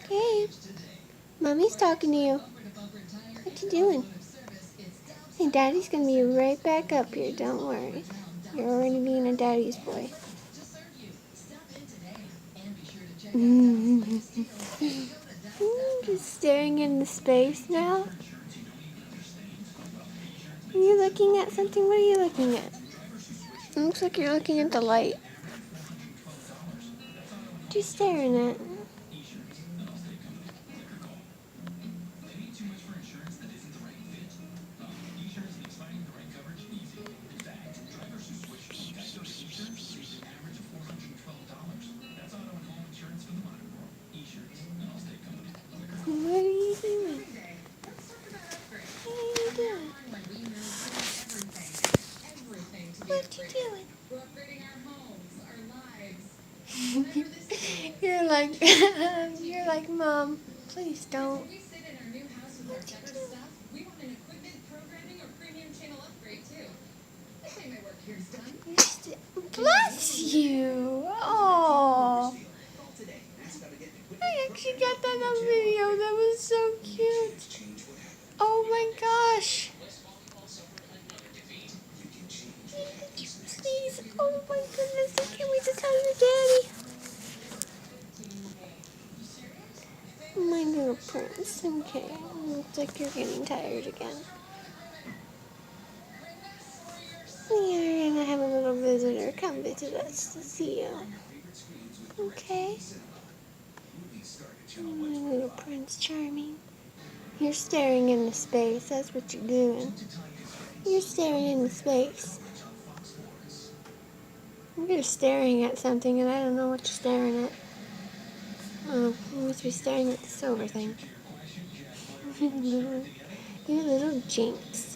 Gabe, Mommy's talking to you. What you doing? Hey, Daddy's gonna be right back up here, don't worry. You're already being a daddy's boy. Just staring into space now? Are you looking at something? What are you looking at? It looks like you're looking at the light. What are you staring at? What are you doing? What are you doing? What you doing? You're like, you're like, Mom, please don't. What you doing? Bless you. Oh. I actually got that on video. That was so cute. Oh my gosh. Please. Oh my goodness. I can't wait to tell your daddy. My little prince. Okay. Looks like you're getting tired again. We are gonna have a little visitor come visit us to see you. Okay? My little Prince Charming. You're staring into space. That's what you're doing. You're staring into space. You're staring at something and I don't know what you're staring at. Oh, you must be staring at the silver thing. You little jinx.